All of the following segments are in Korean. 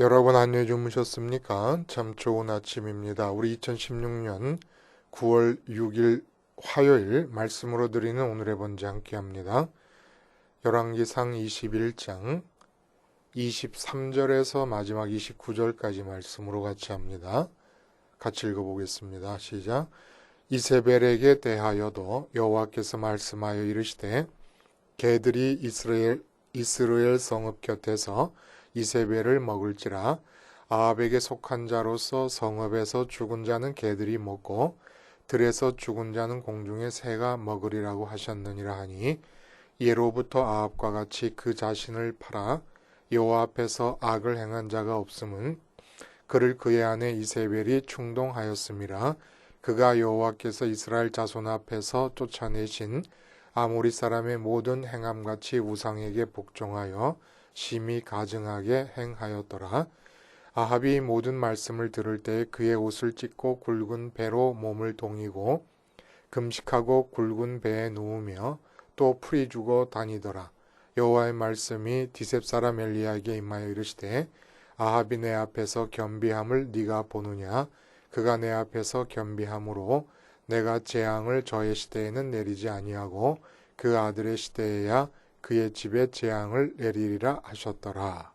여러분 안녕히 주무셨습니까? 참 좋은 아침입니다. 우리 2016년 9월 6일 화요일 말씀으로 드리는 오늘의 번제 함께 합니다. 열왕기상 21장 23절에서 마지막 29절까지 말씀으로 같이 합니다. 같이 읽어보겠습니다. 시작. 이세벨에게 대하여도 여호와께서 말씀하여 이르시되 개들이 이스라엘 성읍 곁에서 이세벨을 먹을지라. 아합에게 속한 자로서 성읍에서 죽은 자는 개들이 먹고 들에서 죽은 자는 공중의 새가 먹으리라고 하셨느니라 하니, 예로부터 아합과 같이 그 자신을 팔아 여호와 앞에서 악을 행한 자가 없음은 그를 그의 아내 이세벨이 충동하였음이라. 그가 여호와께서 이스라엘 자손 앞에서 쫓아내신 아모리 사람의 모든 행함같이 우상에게 복종하여 심히 가증하게 행하였더라. 아합이 모든 말씀을 들을 때 그의 옷을 찢고 굵은 배로 몸을 동이고 금식하고 굵은 배에 누우며 또 풀이 주고 다니더라. 여호와의 말씀이 디셉 사람 엘리야에게 임하여 이르시되, 아합이 내 앞에서 겸비함을 네가 보느냐? 그가 내 앞에서 겸비함으로 내가 재앙을 저의 시대에는 내리지 아니하고 그 아들의 시대에야 그의 집에 재앙을 내리리라 하셨더라.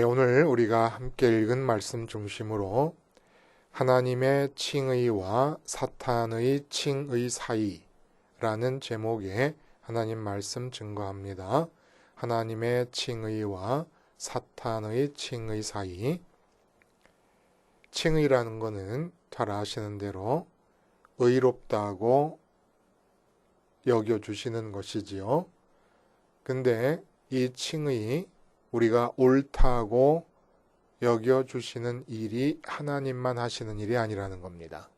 오늘 우리가 함께 읽은 말씀 중심으로 하나님의 칭의와 사탄의 칭의 사이라는 제목의 하나님 말씀 증거합니다. 하나님의 칭의와 사탄의 칭의 사이. 칭의라는 것은 잘 아시는 대로 의롭다고 여겨주시는 것이지요. 근데 이 칭의, 우리가 옳다고 여겨주시는 일이 하나님만 하시는 일이 아니라는 겁니다.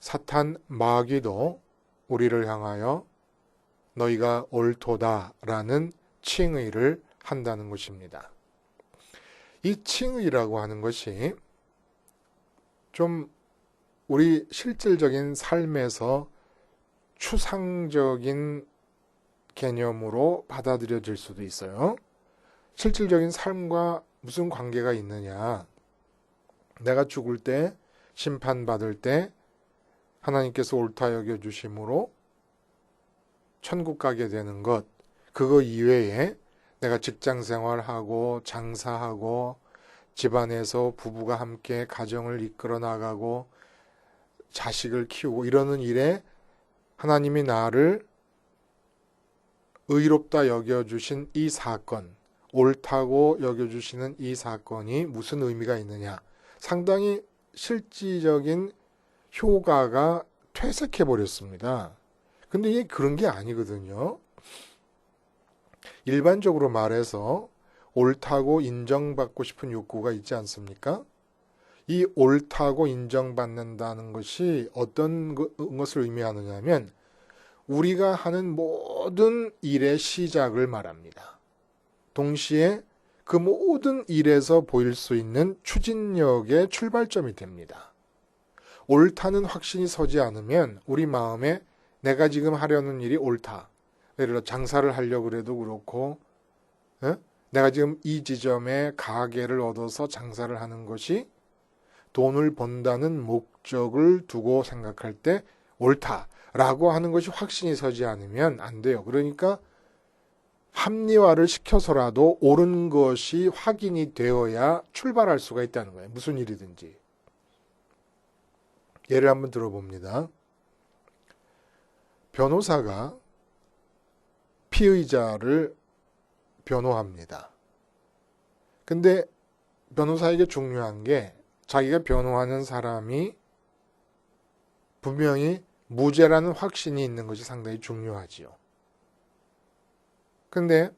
사탄 마귀도 우리를 향하여 너희가 옳도다라는 칭의를 한다는 것입니다. 이 칭의라고 하는 것이 좀 우리 실질적인 삶에서 추상적인 개념으로 받아들여질 수도 있어요. 실질적인 삶과 무슨 관계가 있느냐? 내가 죽을 때, 심판받을 때 하나님께서 옳다 여겨주심으로 천국 가게 되는 것, 그거 이외에 내가 직장 생활하고 장사하고 집안에서 부부가 함께 가정을 이끌어 나가고 자식을 키우고 이러는 일에 하나님이 나를 의롭다 여겨주신 이 사건, 옳다고 여겨주시는 이 사건이 무슨 의미가 있느냐? 상당히 실질적인 효과가 퇴색해버렸습니다. 근데 이게 그런 게 아니거든요. 일반적으로 말해서 옳다고 인정받고 싶은 욕구가 있지 않습니까? 이 옳다고 인정받는다는 것이 어떤 것을 의미하느냐 하면 우리가 하는 모든 일의 시작을 말합니다. 동시에 그 모든 일에서 보일 수 있는 추진력의 출발점이 됩니다. 옳다는 확신이 서지 않으면 우리 마음에 내가 지금 하려는 일이 옳다. 예를 들어 장사를 하려고 해도 그렇고, 내가 지금 이 지점에 가게를 얻어서 장사를 하는 것이 돈을 번다는 목적을 두고 생각할 때 옳다라고 하는 것이 확신이 서지 않으면 안 돼요. 그러니까 합리화를 시켜서라도 옳은 것이 확인이 되어야 출발할 수가 있다는 거예요. 무슨 일이든지. 예를 한번 들어봅니다. 변호사가 피의자를 변호합니다. 근데 변호사에게 중요한 게 자기가 변호하는 사람이 분명히 무죄라는 확신이 있는 것이 상당히 중요하지요. 근데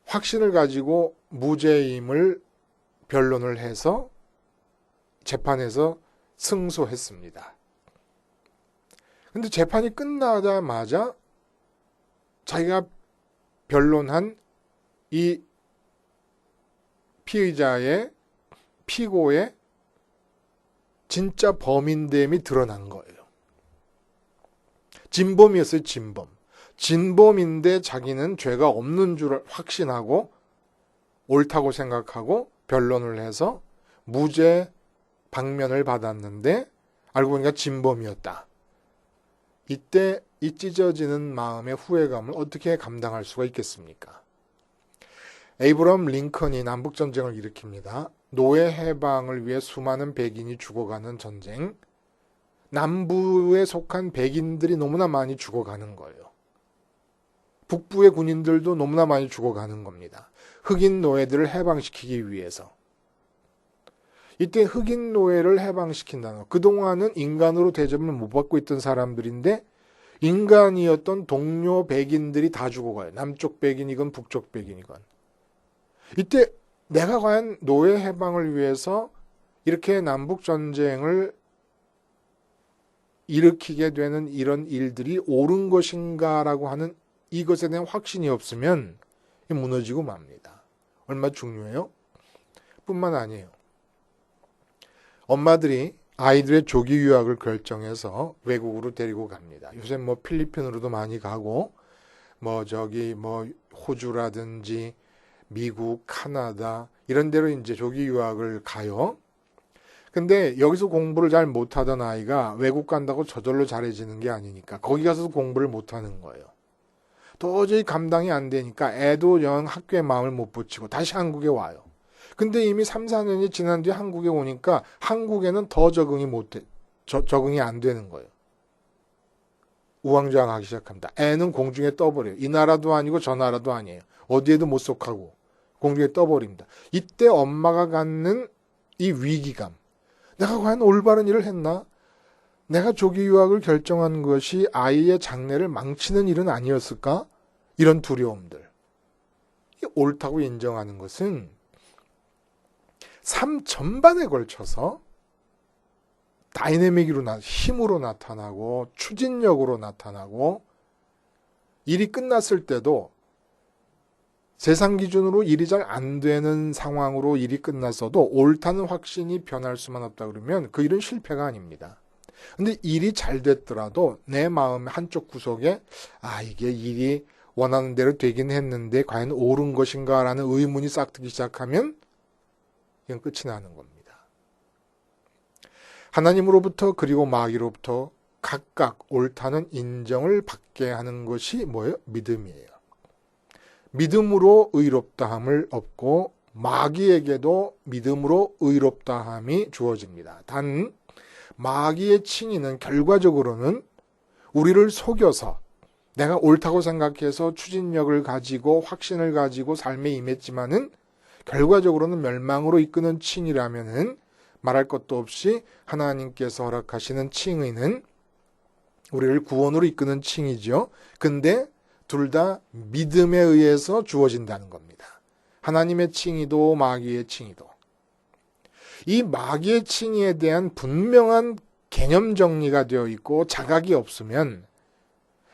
확신을 가지고 무죄임을 변론을 해서 재판에서 승소했습니다. 근데 재판이 끝나자마자 자기가 변론한 이 피고의 진짜 범인됨이 드러난 거예요. 진범이었어요, 진범. 진범인데 자기는 죄가 없는 줄 확신하고 옳다고 생각하고 변론을 해서 무죄 방면을 받았는데 알고 보니까 진범이었다. 이때 이 찢어지는 마음의 후회감을 어떻게 감당할 수가 있겠습니까? 에이브러함 링컨이 남북전쟁을 일으킵니다. 노예 해방을 위해 수많은 백인이 죽어가는 전쟁. 남부에 속한 백인들이 너무나 많이 죽어가는 거예요. 북부의 군인들도 너무나 많이 죽어가는 겁니다. 흑인 노예들을 해방시키기 위해서. 이때 흑인 노예를 해방시킨다는 것. 그동안은 인간으로 대접을 못 받고 있던 사람들인데 인간이었던 동료 백인들이 다 죽어가요. 남쪽 백인이건 북쪽 백인이건. 이때 내가 과연 노예 해방을 위해서 이렇게 남북전쟁을 일으키게 되는 이런 일들이 옳은 것인가라고 하는 이것에 대한 확신이 없으면 무너지고 맙니다. 얼마나 중요해요? 뿐만 아니에요. 엄마들이 아이들의 조기 유학을 결정해서 외국으로 데리고 갑니다. 요새 뭐 필리핀으로도 많이 가고 뭐 호주라든지 미국, 카나다 이런 데로 이제 조기 유학을 가요. 근데 여기서 공부를 잘 못하던 아이가 외국 간다고 저절로 잘해지는 게 아니니까 거기 가서도 공부를 못하는 거예요. 도저히 감당이 안 되니까 애도 영 학교에 마음을 못 붙이고 다시 한국에 와요. 근데 이미 3, 4년이 지난 뒤에 한국에 오니까 한국에는 더 적응이 안 되는 거예요. 우왕좌왕하기 시작합니다. 애는 공중에 떠버려요. 이 나라도 아니고 저 나라도 아니에요. 어디에도 못 속하고 공중에 떠버립니다. 이때 엄마가 갖는 이 위기감. 내가 과연 올바른 일을 했나? 내가 조기 유학을 결정한 것이 아이의 장래를 망치는 일은 아니었을까? 이런 두려움들. 옳다고 인정하는 것은 삶 전반에 걸쳐서 힘으로 나타나고 추진력으로 나타나고 일이 끝났을 때도 세상 기준으로 일이 잘 안 되는 상황으로 일이 끝났어도 옳다는 확신이 변할 수만 없다 그러면 그 일은 실패가 아닙니다. 근데 일이 잘 됐더라도 내 마음의 한쪽 구석에 이게 일이 원하는 대로 되긴 했는데 과연 옳은 것인가라는 의문이 싹트기 시작하면 이건 끝이 나는 겁니다. 하나님으로부터 그리고 마귀로부터 각각 옳다는 인정을 받게 하는 것이 뭐예요? 믿음이에요. 믿음으로 의롭다함을 얻고 마귀에게도 믿음으로 의롭다함이 주어집니다. 단 마귀의 칭의는 결과적으로는 우리를 속여서 내가 옳다고 생각해서 추진력을 가지고 확신을 가지고 삶에 임했지만은 결과적으로는 멸망으로 이끄는 칭의라면은 말할 것도 없이 하나님께서 허락하시는 칭의는 우리를 구원으로 이끄는 칭의죠. 근데 둘 다 믿음에 의해서 주어진다는 겁니다. 하나님의 칭의도 마귀의 칭의도. 이 마귀의 칭의에 대한 분명한 개념 정리가 되어 있고 자각이 없으면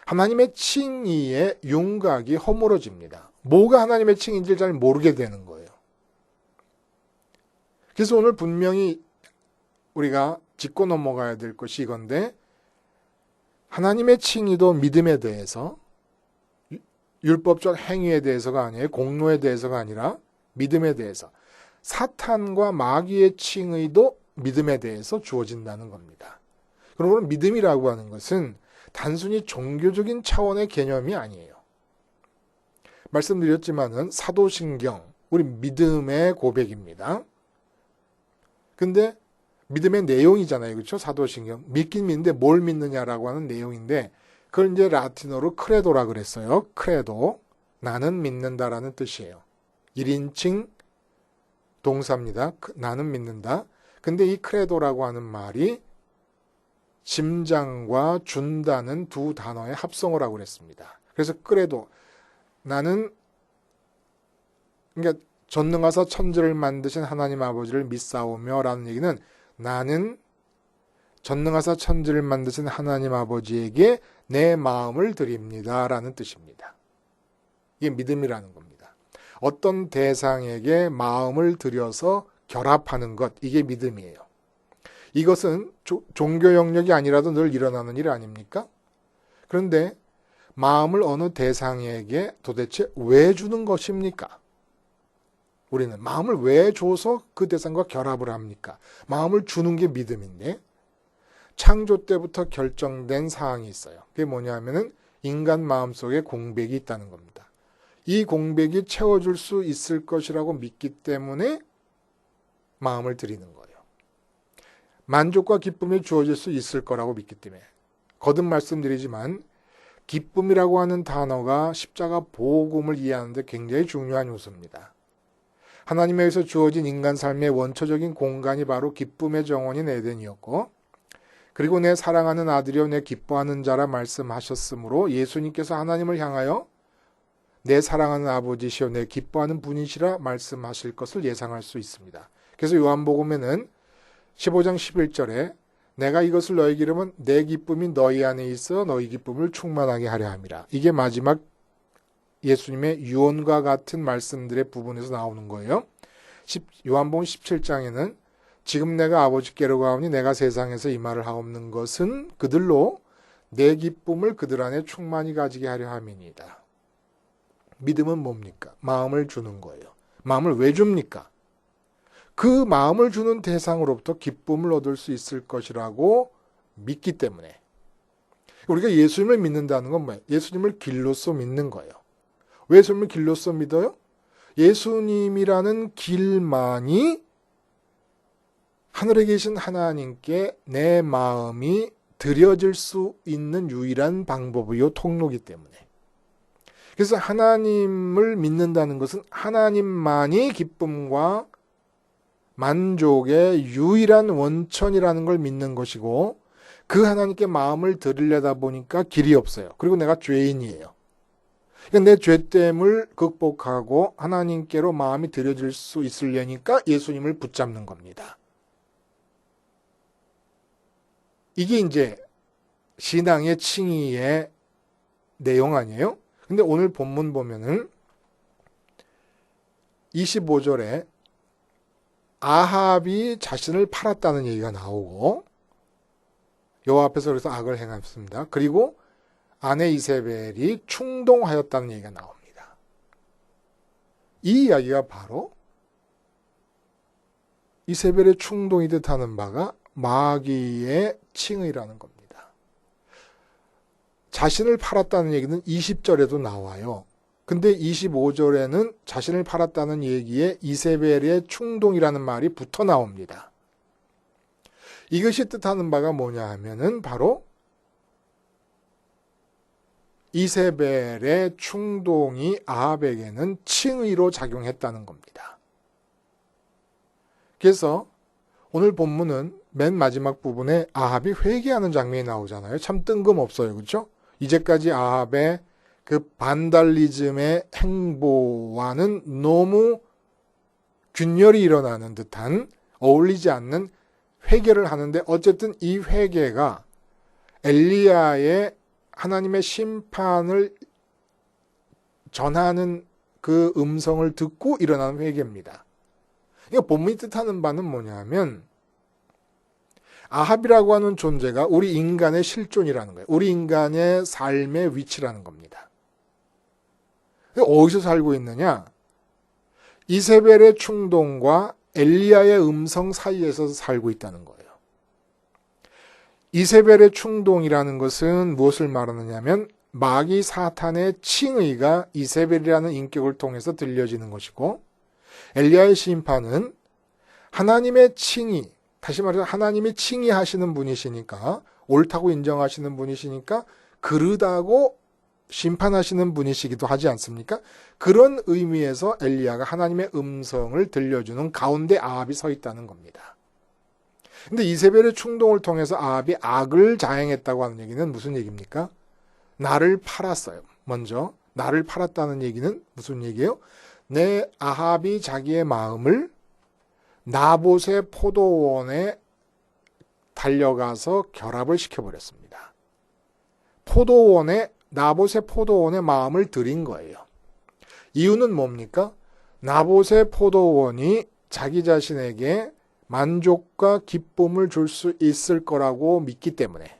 하나님의 칭의의 윤곽이 허물어집니다. 뭐가 하나님의 칭의인지 잘 모르게 되는 거예요. 그래서 오늘 분명히 우리가 짚고 넘어가야 될 것이 이건데 하나님의 칭의도 믿음에 대해서 율법적 행위에 대해서가 아니에요. 공로에 대해서가 아니라 믿음에 대해서. 사탄과 마귀의 칭의도 믿음에 대해서 주어진다는 겁니다. 그러므로 믿음이라고 하는 것은 단순히 종교적인 차원의 개념이 아니에요. 말씀드렸지만은 사도신경, 우리 믿음의 고백입니다. 근데 믿음의 내용이잖아요. 그렇죠? 사도신경. 믿긴 믿는데 뭘 믿느냐라고 하는 내용인데 그걸 이제 라틴어로 크레도라 그랬어요. 크레도. 나는 믿는다라는 뜻이에요. 1인칭 동사입니다. 나는 믿는다. 근데 이 크레도라고 하는 말이 짐장과 준다는 두 단어의 합성어라고 그랬습니다. 그래서 크레도. 나는 그러니까 전능하사 천지를 만드신 하나님 아버지를 믿사오며 라는 얘기는 나는 전능하사 천지를 만드신 하나님 아버지에게 내 마음을 드립니다 라는 뜻입니다. 이게 믿음이라는 겁니다. 어떤 대상에게 마음을 들여서 결합하는 것, 이게 믿음이에요. 이것은 종교 영역이 아니라도 늘 일어나는 일 아닙니까? 그런데 마음을 어느 대상에게 도대체 왜 주는 것입니까? 우리는 마음을 왜 줘서 그 대상과 결합을 합니까? 마음을 주는 게 믿음인데 창조 때부터 결정된 사항이 있어요. 그게 뭐냐면은 인간 마음속에 공백이 있다는 겁니다. 이 공백이 채워줄 수 있을 것이라고 믿기 때문에 마음을 드리는 거예요. 만족과 기쁨이 주어질 수 있을 거라고 믿기 때문에. 거듭 말씀드리지만 기쁨이라고 하는 단어가 십자가 복음을 이해하는데 굉장히 중요한 요소입니다. 하나님에 의해서 주어진 인간 삶의 원초적인 공간이 바로 기쁨의 정원인 에덴이었고, 그리고 내 사랑하는 아들이요 내 기뻐하는 자라 말씀하셨으므로 예수님께서 하나님을 향하여 내 사랑하는 아버지시요 내 기뻐하는 분이시라 말씀하실 것을 예상할 수 있습니다. 그래서 요한복음에는 15장 11절에 내가 이것을 너희에게 이르면 내 기쁨이 너희 안에 있어 너희 기쁨을 충만하게 하려 함이라. 이게 마지막 예수님의 유언과 같은 말씀들의 부분에서 나오는 거예요. 요한복음 17장에는 지금 내가 아버지께로 가오니 내가 세상에서 이 말을 하옵는 것은 그들로 내 기쁨을 그들 안에 충만히 가지게 하려 함이니이다. 믿음은 뭡니까? 마음을 주는 거예요. 마음을 왜 줍니까? 그 마음을 주는 대상으로부터 기쁨을 얻을 수 있을 것이라고 믿기 때문에. 우리가 예수님을 믿는다는 건 뭐예요? 예수님을 길로서 믿는 거예요. 왜 예수님을 길로서 믿어요? 예수님이라는 길만이 하늘에 계신 하나님께 내 마음이 드려질 수 있는 유일한 방법이요 통로이기 때문에. 그래서 하나님을 믿는다는 것은 하나님만이 기쁨과 만족의 유일한 원천이라는 걸 믿는 것이고, 그 하나님께 마음을 드리려다 보니까 길이 없어요. 그리고 내가 죄인이에요. 그러니까 내 죄됨을 극복하고 하나님께로 마음이 드려질 수 있으려니까 예수님을 붙잡는 겁니다. 이게 이제 신앙의 칭의의 내용 아니에요? 근데 오늘 본문 보면은 25절에 아합이 자신을 팔았다는 얘기가 나오고, 여호와 앞에서 그래서 악을 행했습니다. 그리고 아내 이세벨이 충동하였다는 얘기가 나옵니다. 이 이야기가 바로 이세벨의 충동이 뜻하는 바가 마귀의 칭의라는 겁니다. 자신을 팔았다는 얘기는 20절에도 나와요. 근데 25절에는 자신을 팔았다는 얘기에 이세벨의 충동이라는 말이 붙어 나옵니다. 이것이 뜻하는 바가 뭐냐 하면은 바로 이세벨의 충동이 아합에게는 칭의로 작용했다는 겁니다. 그래서 오늘 본문은 맨 마지막 부분에 아합이 회개하는 장면이 나오잖아요. 참 뜬금없어요. 그렇죠? 이제까지 아합의 그 반달리즘의 행보와는 너무 균열이 일어나는 듯한 어울리지 않는 회개를 하는데, 어쨌든 이 회개가 엘리야의 하나님의 심판을 전하는 그 음성을 듣고 일어나는 회개입니다. 그러니까 본문이 뜻하는 바는 뭐냐면 아합이라고 하는 존재가 우리 인간의 실존이라는 거예요. 우리 인간의 삶의 위치라는 겁니다. 어디서 살고 있느냐? 이세벨의 충동과 엘리야의 음성 사이에서 살고 있다는 거예요. 이세벨의 충동이라는 것은 무엇을 말하느냐면 마귀 사탄의 칭의가 이세벨이라는 인격을 통해서 들려지는 것이고, 엘리야의 심판은 하나님의 칭의, 다시 말해서 하나님이 칭의하시는 분이시니까, 옳다고 인정하시는 분이시니까 그르다고 심판하시는 분이시기도 하지 않습니까? 그런 의미에서 엘리야가 하나님의 음성을 들려주는 가운데 아합이 서 있다는 겁니다. 근데 이세벨의 충동을 통해서 아합이 악을 자행했다고 하는 얘기는 무슨 얘기입니까? 나를 팔았어요. 먼저 나를 팔았다는 얘기는 무슨 얘기예요? 내 아합이 자기의 마음을 나봇의 포도원에 달려가서 결합을 시켜버렸습니다. 나봇의 포도원에 마음을 들인 거예요. 이유는 뭡니까? 나봇의 포도원이 자기 자신에게 만족과 기쁨을 줄 수 있을 거라고 믿기 때문에.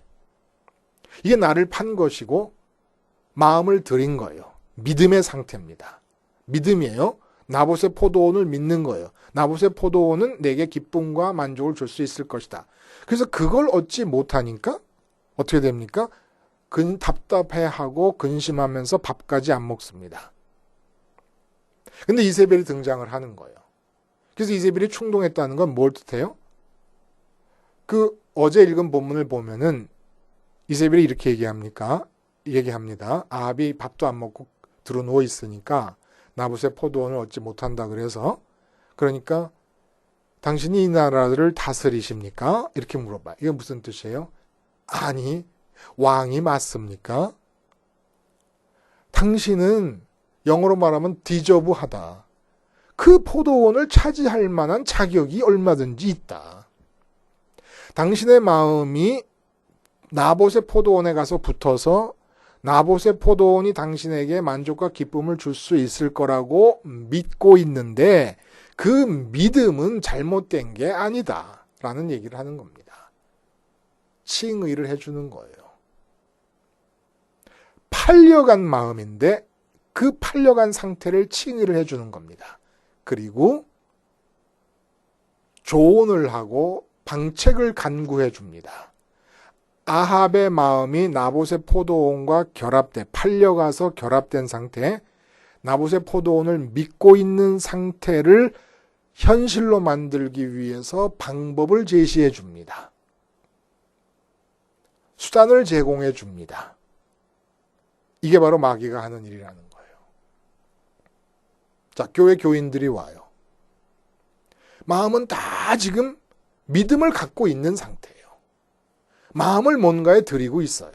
이게 나를 판 것이고, 마음을 들인 거예요. 믿음의 상태입니다. 믿음이에요. 나봇의 포도원을 믿는 거예요. 나봇의 포도원은 내게 기쁨과 만족을 줄 수 있을 것이다. 그래서 그걸 얻지 못하니까 어떻게 됩니까? 답답해하고 근심하면서 밥까지 안 먹습니다. 근데 이세벨이 등장을 하는 거예요. 그래서 이세벨이 충동했다는 건 뭘 뜻해요? 어제 읽은 본문을 보면은 이세벨이 이렇게 얘기합니다. 아합이 밥도 안 먹고 들어 누워 있으니까 나봇의 포도원을 얻지 못한다 그래서 그러니까 당신이 이 나라를 다스리십니까? 이렇게 물어봐요. 이게 무슨 뜻이에요? 아니, 왕이 맞습니까? 당신은 영어로 말하면 디저브하다. 그 포도원을 차지할 만한 자격이 얼마든지 있다. 당신의 마음이 나봇의 포도원에 가서 붙어서 나봇의 포도원이 당신에게 만족과 기쁨을 줄 수 있을 거라고 믿고 있는데 그 믿음은 잘못된 게 아니다. 라는 얘기를 하는 겁니다. 칭의를 해주는 거예요. 팔려간 마음인데 그 팔려간 상태를 칭의를 해주는 겁니다. 그리고 조언을 하고 방책을 간구해 줍니다. 아합의 마음이 나봇의 포도원과 팔려가서 결합된 상태, 나봇의 포도원을 믿고 있는 상태를 현실로 만들기 위해서 방법을 제시해 줍니다. 수단을 제공해 줍니다. 이게 바로 마귀가 하는 일이라는 거예요. 자, 교회 교인들이 와요. 마음은 다 지금 믿음을 갖고 있는 상태예요. 마음을 뭔가에 들이고 있어요.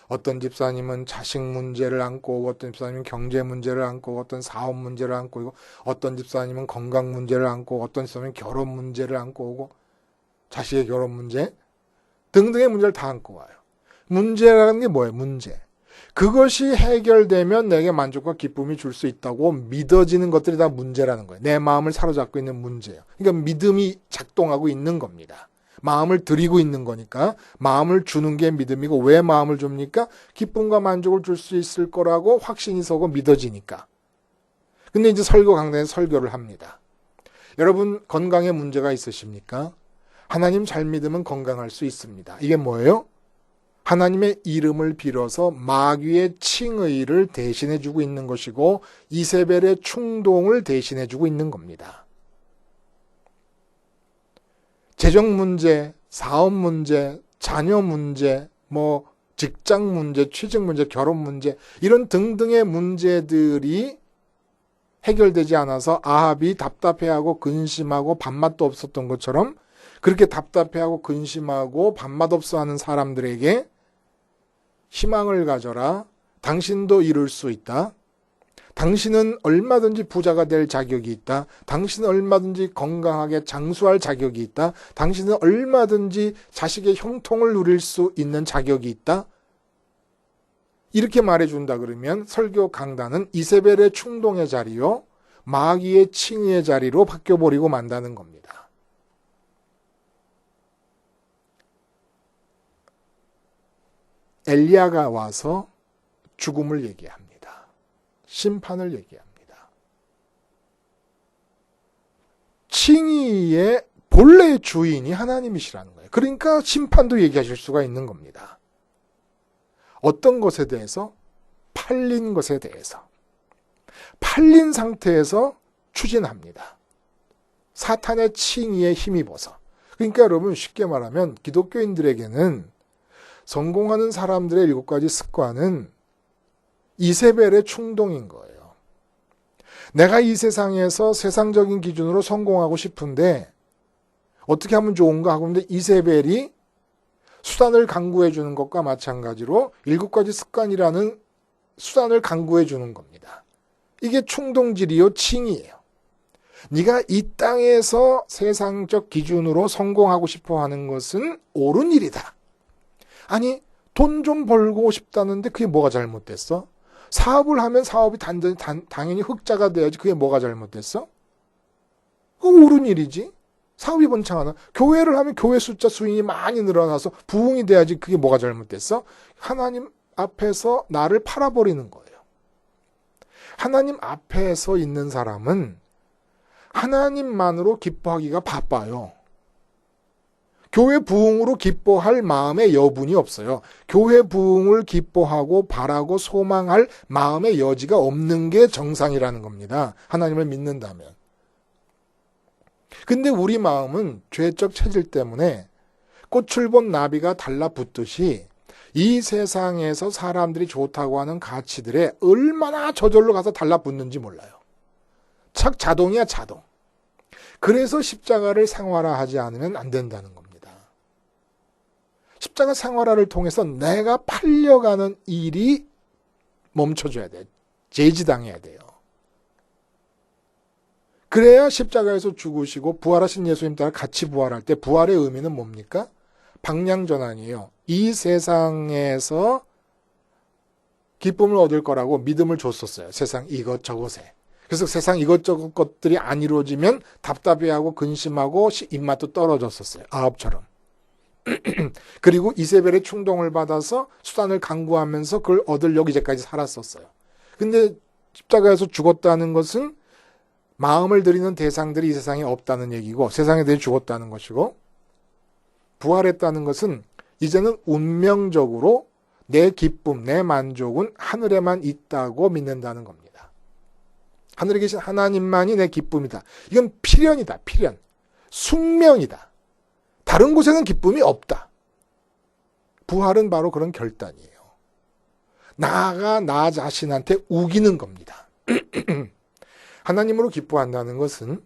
어떤 집사님은 자식 문제를 안고 오고 어떤 집사님은 경제 문제를 안고 오고 어떤 사업 문제를 안고 오고 어떤 집사님은 건강 문제를 안고 오고 어떤 집사님은 결혼 문제를 안고 오고 자식의 결혼 문제 등등의 문제를 다 안고 와요. 문제라는 게 뭐예요? 문제. 그것이 해결되면 내게 만족과 기쁨이 줄 수 있다고 믿어지는 것들이 다 문제라는 거예요. 내 마음을 사로잡고 있는 문제예요. 그러니까 믿음이 작동하고 있는 겁니다. 마음을 드리고 있는 거니까 마음을 주는 게 믿음이고 왜 마음을 줍니까? 기쁨과 만족을 줄 수 있을 거라고 확신이 서고 믿어지니까. 근데 이제 설교 강단에서 설교를 합니다. 여러분 건강에 문제가 있으십니까? 하나님 잘 믿으면 건강할 수 있습니다. 이게 뭐예요? 하나님의 이름을 빌어서 마귀의 칭의를 대신해주고 있는 것이고 이세벨의 충동을 대신해주고 있는 겁니다. 재정 문제, 사업 문제, 자녀 문제, 직장 문제, 취직 문제, 결혼 문제 이런 등등의 문제들이 해결되지 않아서 아합이 답답해하고 근심하고 밥맛도 없었던 것처럼 그렇게 답답해하고 근심하고 밥맛 없어하는 사람들에게 희망을 가져라. 당신도 이룰 수 있다. 당신은 얼마든지 부자가 될 자격이 있다. 당신은 얼마든지 건강하게 장수할 자격이 있다. 당신은 얼마든지 자식의 형통을 누릴 수 있는 자격이 있다. 이렇게 말해준다 그러면 설교 강단은 이세벨의 충동의 자리요. 마귀의 칭의의 자리로 바뀌어버리고 만다는 겁니다. 엘리야가 와서 죽음을 얘기합니다. 심판을 얘기합니다. 칭의의 본래의 주인이 하나님이시라는 거예요. 그러니까 심판도 얘기하실 수가 있는 겁니다. 어떤 것에 대해서? 팔린 것에 대해서. 팔린 상태에서 추진합니다. 사탄의 칭의에 힘입어서. 그러니까 여러분 쉽게 말하면 기독교인들에게는 성공하는 사람들의 7가지 습관은 이세벨의 충동인 거예요. 내가 이 세상에서 세상적인 기준으로 성공하고 싶은데 어떻게 하면 좋은가 하고 있는데 이세벨이 수단을 강구해 주는 것과 마찬가지로 7가지 습관이라는 수단을 강구해 주는 겁니다. 이게 충동질이요, 칭이에요. 네가 이 땅에서 세상적 기준으로 성공하고 싶어 하는 것은 옳은 일이다. 아니, 돈 좀 벌고 싶다는데 그게 뭐가 잘못됐어? 사업을 하면 사업이 당연히 흑자가 돼야지. 그게 뭐가 잘못됐어? 그거 옳은 일이지. 사업이 번창하나. 교회를 하면 교회 숫자 수인이 많이 늘어나서 부흥이 돼야지. 그게 뭐가 잘못됐어? 하나님 앞에서 나를 팔아버리는 거예요. 하나님 앞에서 있는 사람은 하나님만으로 기뻐하기가 바빠요. 교회 부흥으로 기뻐할 마음의 여분이 없어요. 교회 부흥을 기뻐하고 바라고 소망할 마음의 여지가 없는 게 정상이라는 겁니다. 하나님을 믿는다면. 근데 우리 마음은 죄적 체질 때문에 꽃을 본 나비가 달라붙듯이 이 세상에서 사람들이 좋다고 하는 가치들에 얼마나 저절로 가서 달라붙는지 몰라요. 착 자동이야, 자동. 그래서 십자가를 생활화하지 않으면 안 된다는 겁니다. 십자가 생활화를 통해서 내가 팔려가는 일이 멈춰줘야 돼. 제지당해야 돼요. 그래야 십자가에서 죽으시고 부활하신 예수님 따라 같이 부활할 때 부활의 의미는 뭡니까? 방향전환이에요. 이 세상에서 기쁨을 얻을 거라고 믿음을 줬었어요. 세상 이것저것에. 그래서 세상 이것저것 것들이 안 이루어지면 답답해하고 근심하고 입맛도 떨어졌었어요. 아합처럼. 그리고 이세벨의 충동을 받아서 수단을 강구하면서 그걸 얻으려고 이제까지 살았었어요. 근데 십자가에서 죽었다는 것은 마음을 들이는 대상들이 이 세상에 없다는 얘기고 세상에 대해 죽었다는 것이고 부활했다는 것은 이제는 운명적으로 내 기쁨, 내 만족은 하늘에만 있다고 믿는다는 겁니다. 하늘에 계신 하나님만이 내 기쁨이다. 이건 필연이다. 필연. 숙명이다. 다른 곳에는 기쁨이 없다. 부활은 바로 그런 결단이에요. 나가 나 자신한테 우기는 겁니다. 하나님으로 기뻐한다는 것은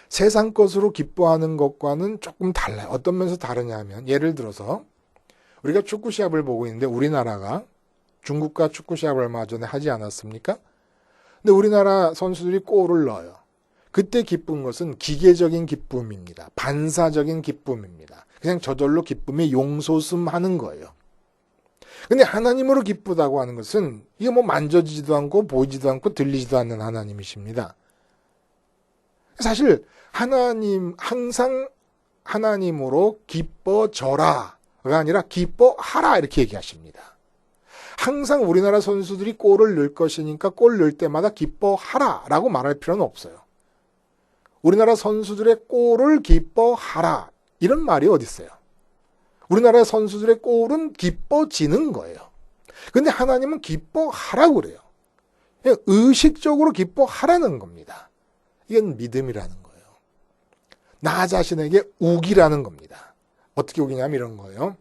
세상 것으로 기뻐하는 것과는 조금 달라요. 어떤 면에서 다르냐 하면 예를 들어서 우리가 축구 시합을 보고 있는데 우리나라가 중국과 축구 시합을 얼마 전에 하지 않았습니까? 근데 우리나라 선수들이 골을 넣어요. 그때 기쁜 것은 기계적인 기쁨입니다. 반사적인 기쁨입니다. 그냥 저절로 기쁨이 용솟음하는 거예요. 근데 하나님으로 기쁘다고 하는 것은 이게 뭐 만져지지도 않고 보이지도 않고 들리지도 않는 하나님이십니다. 사실 하나님 항상 하나님으로 기뻐져라가 아니라 기뻐하라 이렇게 얘기하십니다. 항상 우리나라 선수들이 골을 넣을 것이니까 골 넣을 때마다 기뻐하라라고 말할 필요는 없어요. 우리나라 선수들의 골을 기뻐하라 이런 말이 어디 있어요? 우리나라 선수들의 골은 기뻐지는 거예요. 근데 하나님은 기뻐하라고 그래요. 그냥 의식적으로 기뻐하라는 겁니다. 이건 믿음이라는 거예요. 나 자신에게 우기라는 겁니다. 어떻게 우기냐면 이런 거예요.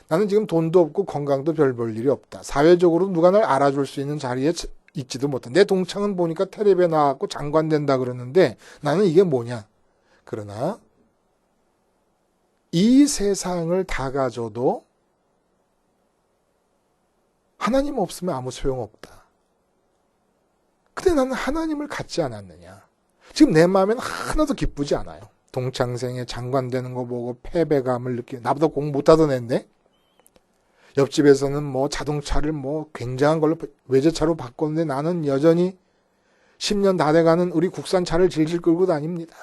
나는 지금 돈도 없고 건강도 별 볼 일이 없다. 사회적으로 누가 날 알아줄 수 있는 자리에 있지도 못한. 내 동창은 보니까 텔레비에 나왔고 장관 된다 그러는데 나는 이게 뭐냐. 그러나 이 세상을 다 가져도 하나님 없으면 아무 소용없다. 근데 나는 하나님을 갖지 않았느냐. 지금 내 마음에는 하나도 기쁘지 않아요. 동창생의 장관 되는 거 보고 패배감을 느끼고 나보다 공부 못하던 애인데 옆집에서는 뭐 자동차를 뭐 굉장한 걸로 외제차로 바꿨는데 나는 여전히 10년 다 돼가는 우리 국산차를 질질 끌고 다닙니다.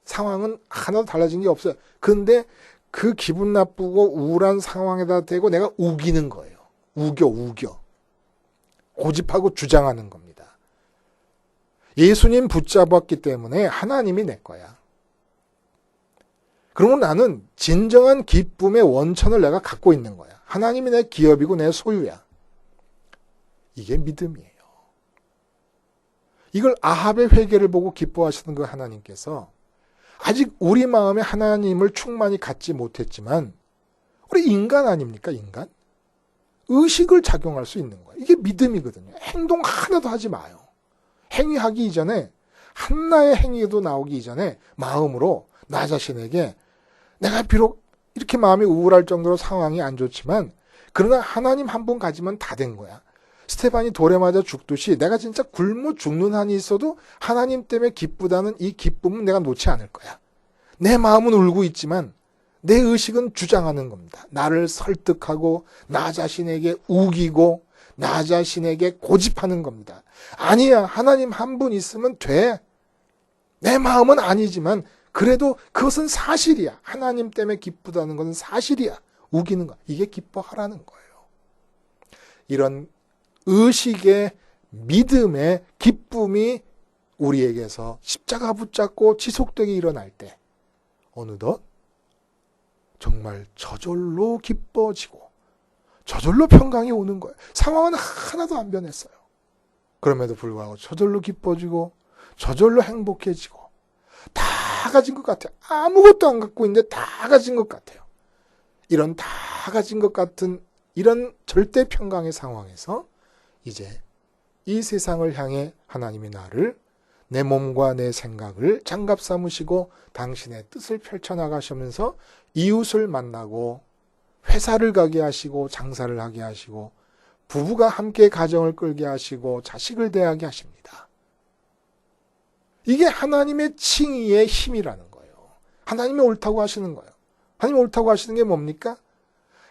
상황은 하나도 달라진 게 없어요. 근데 그 기분 나쁘고 우울한 상황에다 대고 내가 우기는 거예요. 우겨. 고집하고 주장하는 겁니다. 예수님 붙잡았기 때문에 하나님이 내 거야. 그러면 나는 진정한 기쁨의 원천을 내가 갖고 있는 거야. 하나님이 내 기업이고 내 소유야. 이게 믿음이에요. 이걸 아합의 회개를 보고 기뻐하시는 그 하나님께서 아직 우리 마음에 하나님을 충만히 갖지 못했지만 우리 인간 아닙니까? 인간? 의식을 작용할 수 있는 거예요. 이게 믿음이거든요. 행동 하나도 하지 마요. 행위하기 이전에 하나의 행위도 나오기 이전에 마음으로 나 자신에게 내가 비록 이렇게 마음이 우울할 정도로 상황이 안 좋지만 그러나 하나님 한 분 가지면 다 된 거야. 스테반이 돌에 맞아 죽듯이 내가 진짜 굶어 죽는 한이 있어도 하나님 때문에 기쁘다는 이 기쁨은 내가 놓지 않을 거야. 내 마음은 울고 있지만 내 의식은 주장하는 겁니다. 나를 설득하고 나 자신에게 우기고 나 자신에게 고집하는 겁니다. 아니야, 하나님 한 분 있으면 돼. 내 마음은 아니지만 그래도 그것은 사실이야. 하나님 때문에 기쁘다는 것은 사실이야. 우기는 거. 이게 기뻐하라는 거예요. 이런 의식의 믿음의 기쁨이 우리에게서 십자가 붙잡고 지속되게 일어날 때 어느덧 정말 저절로 기뻐지고 저절로 평강이 오는 거예요. 상황은 하나도 안 변했어요. 그럼에도 불구하고 저절로 기뻐지고 저절로 행복해지고 다 가진 것 같아요. 아무것도 안 갖고 있는데 다 가진 것 같아요. 이런 다 가진 것 같은 이런 절대 평강의 상황에서 이제 이 세상을 향해 하나님이 나를 내 몸과 내 생각을 장갑 삼으시고 당신의 뜻을 펼쳐나가시면서 이웃을 만나고 회사를 가게 하시고 장사를 하게 하시고 부부가 함께 가정을 끌게 하시고 자식을 대하게 하십니다. 이게 하나님의 칭의의 힘이라는 거예요. 하나님이 옳다고 하시는 거예요. 하나님이 옳다고 하시는 게 뭡니까?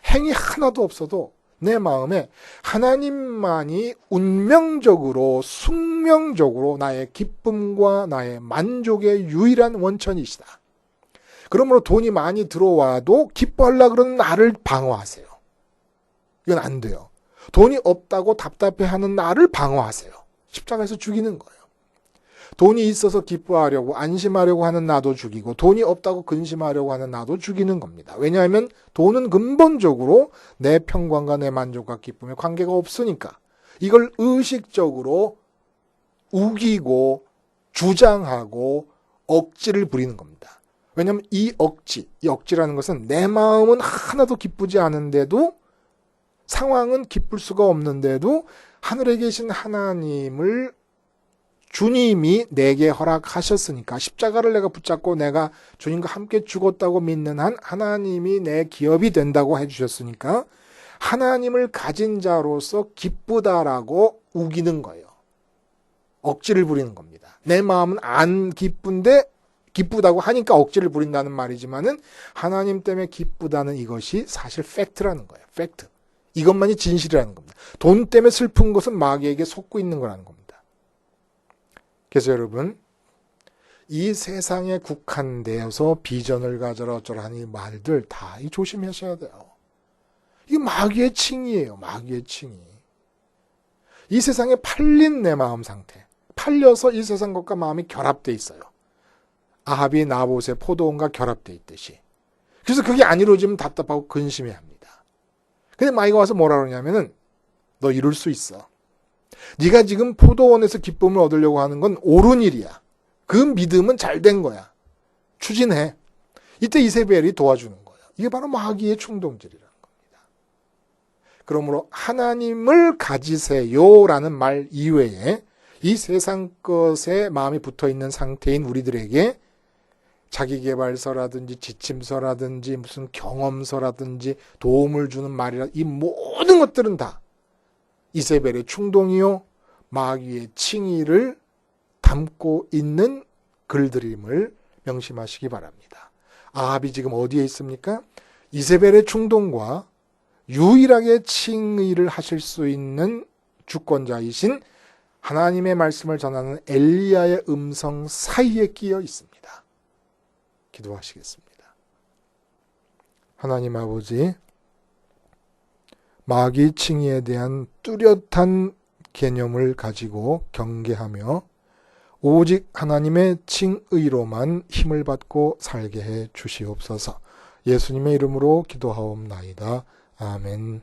행위 하나도 없어도 내 마음에 하나님만이 운명적으로 숙명적으로 나의 기쁨과 나의 만족의 유일한 원천이시다. 그러므로 돈이 많이 들어와도 기뻐하려고 그러는 나를 방어하세요. 이건 안 돼요. 돈이 없다고 답답해하는 나를 방어하세요. 십자가에서 죽이는 거예요. 돈이 있어서 기뻐하려고 안심하려고 하는 나도 죽이고 돈이 없다고 근심하려고 하는 나도 죽이는 겁니다. 왜냐하면 돈은 근본적으로 내 평강과 내 만족과 기쁨에 관계가 없으니까 이걸 의식적으로 우기고 주장하고 억지를 부리는 겁니다. 왜냐하면 이 억지라는 것은 내 마음은 하나도 기쁘지 않은데도 상황은 기쁠 수가 없는데도 하늘에 계신 하나님을 주님이 내게 허락하셨으니까 십자가를 내가 붙잡고 내가 주님과 함께 죽었다고 믿는 한 하나님이 내 기업이 된다고 해주셨으니까 하나님을 가진 자로서 기쁘다라고 우기는 거예요. 억지를 부리는 겁니다. 내 마음은 안 기쁜데 기쁘다고 하니까 억지를 부린다는 말이지만은 하나님 때문에 기쁘다는 이것이 사실 팩트라는 거예요. 팩트. 이것만이 진실이라는 겁니다. 돈 때문에 슬픈 것은 마귀에게 속고 있는 거라는 겁니다. 그래서 여러분 이 세상에 국한되어서 비전을 가져라 어쩌라 하는 이 말들 다 조심하셔야 돼요. 이게 마귀의 칭이에요. 마귀의 칭이. 이 세상에 팔린 내 마음 상태. 팔려서 이 세상 것과 마음이 결합돼 있어요. 아합이 나봇의 포도원과 결합돼 있듯이. 그래서 그게 안 이루어지면 답답하고 근심해합니다. 근데 마귀가 와서 뭐라 그러냐면은 너 이룰 수 있어. 네가 지금 포도원에서 기쁨을 얻으려고 하는 건 옳은 일이야. 그 믿음은 잘 된 거야. 추진해. 이때 이세벨이 도와주는 거예요. 이게 바로 마귀의 충동질이라는 겁니다. 그러므로 하나님을 가지세요라는 말 이외에 이 세상 것에 마음이 붙어있는 상태인 우리들에게 자기계발서라든지 지침서라든지 무슨 경험서라든지 도움을 주는 말이라 이 모든 것들은 다 이세벨의 충동이요 마귀의 칭의를 담고 있는 글들임을 명심하시기 바랍니다. 아합이 지금 어디에 있습니까? 이세벨의 충동과 유일하게 칭의를 하실 수 있는 주권자이신 하나님의 말씀을 전하는 엘리야의 음성 사이에 끼어 있습니다. 기도하시겠습니다. 하나님 아버지, 마귀 칭의에 대한 뚜렷한 개념을 가지고 경계하며 오직 하나님의 칭의로만 힘을 받고 살게 해 주시옵소서. 예수님의 이름으로 기도하옵나이다. 아멘.